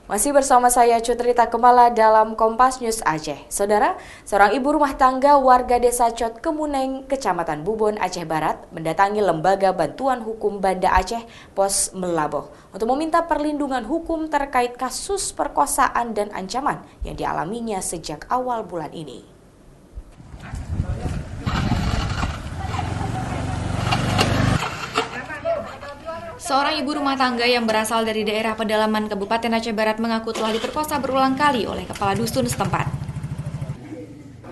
Masih bersama saya Cutrita Kemala dalam Kompas News Aceh. Saudara, seorang ibu rumah tangga warga desa Cot Kemuneng, Kecamatan Bubon, Aceh Barat, mendatangi Lembaga Bantuan Hukum Banda Aceh, Pos Melaboh, untuk meminta perlindungan hukum terkait kasus perkosaan dan ancaman yang dialaminya sejak awal bulan ini. Seorang ibu rumah tangga yang berasal dari daerah pedalaman Kabupaten Aceh Barat mengaku telah diperkosa berulang kali oleh kepala dusun setempat.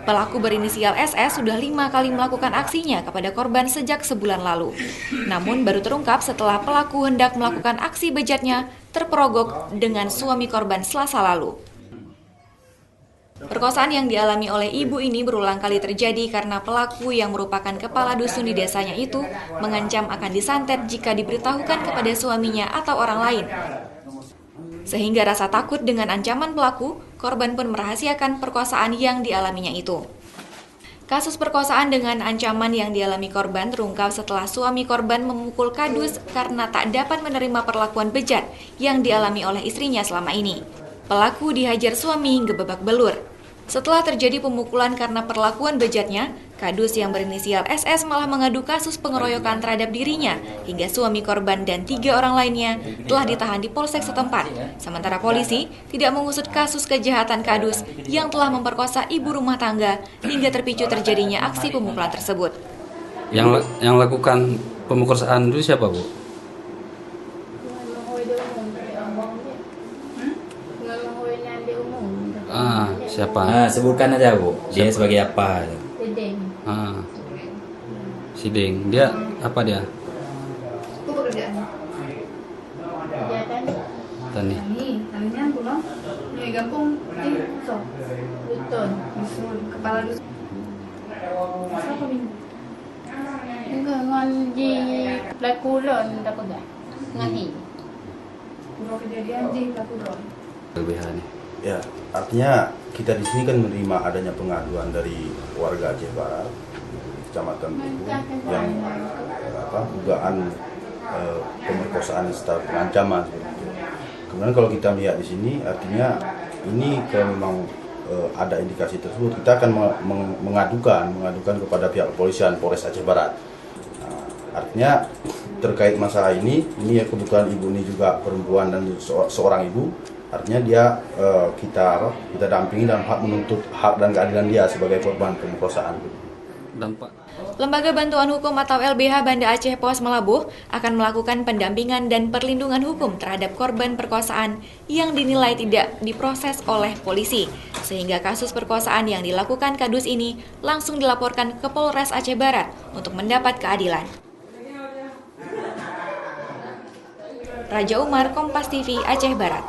Pelaku berinisial SS sudah 5 kali melakukan aksinya kepada korban sejak sebulan lalu. Namun baru terungkap setelah pelaku hendak melakukan aksi bejatnya terperogok dengan suami korban Selasa lalu. Perkosaan yang dialami oleh ibu ini berulang kali terjadi karena pelaku yang merupakan kepala dusun di desanya itu mengancam akan disantet jika diberitahukan kepada suaminya atau orang lain. Sehingga rasa takut dengan ancaman pelaku, korban pun merahasiakan perkosaan yang dialaminya itu. Kasus perkosaan dengan ancaman yang dialami korban terungkap setelah suami korban memukul kadus karena tak dapat menerima perlakuan bejat yang dialami oleh istrinya selama ini. Pelaku dihajar suami hingga babak belur. Setelah terjadi pemukulan karena perlakuan bejatnya, kadus yang berinisial SS malah mengadu kasus pengeroyokan terhadap dirinya hingga suami korban dan 3 orang lainnya telah ditahan di polsek setempat. Sementara polisi tidak mengusut kasus kejahatan kadus yang telah memperkosa ibu rumah tangga hingga terpicu terjadinya aksi pemukulan tersebut. Yang lakukan pemerkosaan itu siapa, Bu? Siapa? Sebutkan aja, Bu. Dia sebagai apa? Siding. Siding. Dia apa dia? Pekerjaan. Tani. Taninya pulang. Ini gampung di Sok. Dusun. Kepala dusun. Siapa ini? Dengan di Lakulon dapat enggak? Ngahi. Kalau kejadian di Lakulon. LBH nih. Ya, artinya kita di sini kan menerima adanya pengaduan dari warga Aceh Barat, Kecamatan Bubon, yang dugaan pemerkosaan serta pengancaman. Kemudian kalau kita melihat di sini, artinya ini kalau memang ada indikasi tersebut, kita akan mengadukan kepada pihak kepolisian Polres Aceh Barat. Artinya terkait masalah ini ya kebetulan ibu ini juga perempuan dan seorang ibu. Artinya dia kita dampingi dalam hak menuntut hak dan keadilan dia sebagai korban pemerkosaan. Lembaga Bantuan Hukum atau LBH Banda Aceh Pos Melaboh akan melakukan pendampingan dan perlindungan hukum terhadap korban perkosaan yang dinilai tidak diproses oleh polisi, sehingga kasus perkosaan yang dilakukan kadus ini langsung dilaporkan ke Polres Aceh Barat untuk mendapat keadilan. Raja Umar, Kompas TV, Aceh Barat.